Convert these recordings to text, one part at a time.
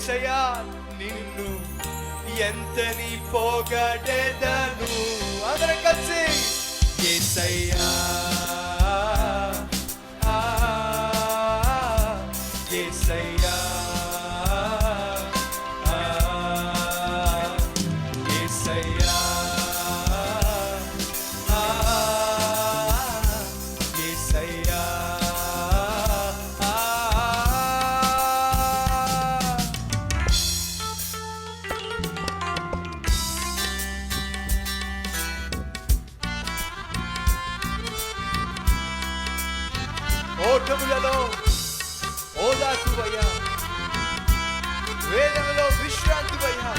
యేసయ్యా నిన్ను ఎంతని పొగడెదను. అందరం కలిసి యేసయ్యా యేసయ్యా యేసయ్యా యేసయ్యా ఓటములలో ఓదార్పువయ్యా, వేదనలో విశ్రాంతివయ్యా,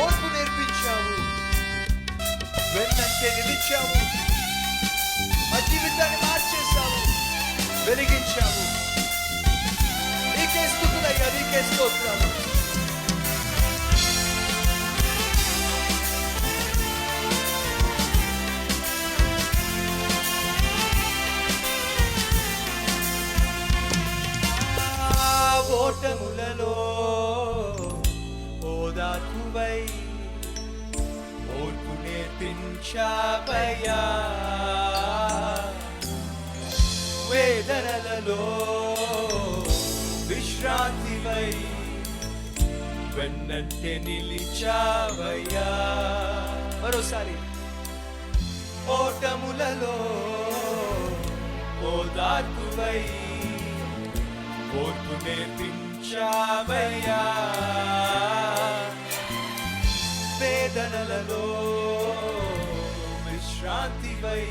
ఓర్పు నేర్పించావు, వెన్నంటే నిలిచావు, మా జీవితాన్ని మార్చేశావు, వెలిగించావు. నీకే స్తుతులయ్యా, నీకే స్తోత్రాలు. ఓటములలో ఓదార్పువై ఓర్పు నేర్పించావయ్యా, వేదనలలో విశ్రాంతివై వెన్నంటే నిలిచావయ్యా. మరోసారి ఓటములలో ఓదార్పువై ఓర్పు నేర్పించావయ్యా, వేదనలలో విశ్రాంతివై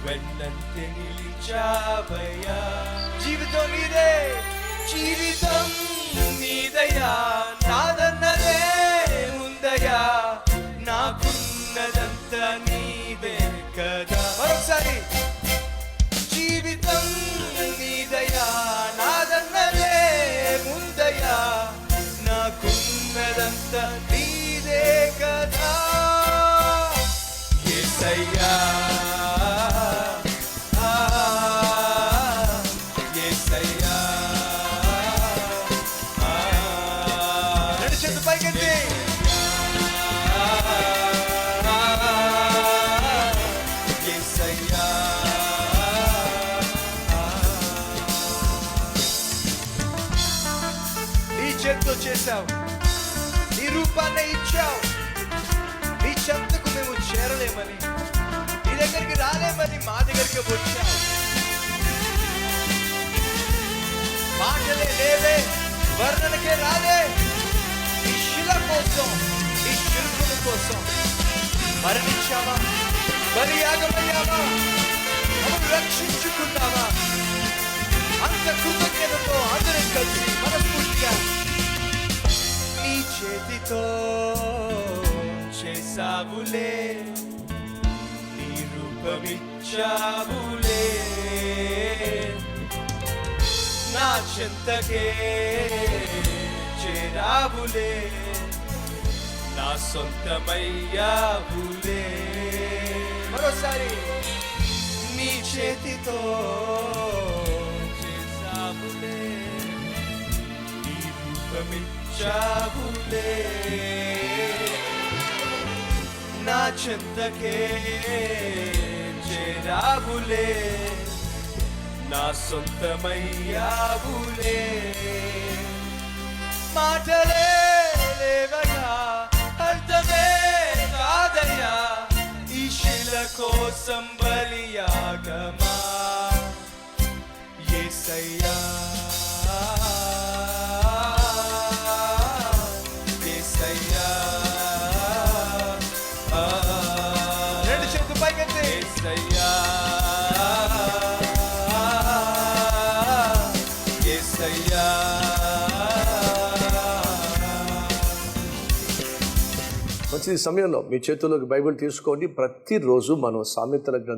వెన్నంటే నిలిచావయ్యా. జీవితం నీదే, జీవితం నీదయ్యా, నాదన్నదే ఉందయ్యా, నాకున్నదంతా నీదే కదా. మరొకసారి జీవితం నీదయ్యా, నాదన్నదే ముందయ్యా, నాకున్నదంతా నీదే కదా. యేసయ్యా యేసయ్యా రెండు చేతులు పైకెత్తి యేసయ్యా చేతితో చేశావు, నీ రూపాన్ని ఇచ్చావు. నీ చెంతకు మేము చేరలేమని, నీ దగ్గరికి రాలేమని మా దగ్గరికి వచ్చావు. మాటలే లేవే, వర్ణనకే రాలే, ఈ శిల కోసం, ఈ శిల్పుల కోసం మరణించావా, బలియాగమయ్యావా, మమ్మల్ని రక్షించుకున్నావా. అంత కృతజ్ఞతతో అందరం కలిసి మనస్ఫూర్తిగా నీ చేతితో చేసావులే, నీ రూపమిచ్చావులే, నా చెంతకే చేరావులే, నా సొంతమయ్యావులే. మరోసారి నీ చేతితో చేసావులే, నీ రూపమిచ్చావులే, నా చెంతకే చేరావులే, నా సొంతమయ్యావులే. మాటలే లేవగా, అర్థమే కాదయ్యా, ఈ శిల కోసం బలియాగమా. యేసయ్యా యేసయ్యా రెండు చేతులు పైకెత్తి యేసయ్యా యేసయ్యా. మంచి సమయంలో మీ చేతుల్లోకి బైబిల్ తీసుకోండి. ప్రతిరోజు మనం సామెతల గ్రంథం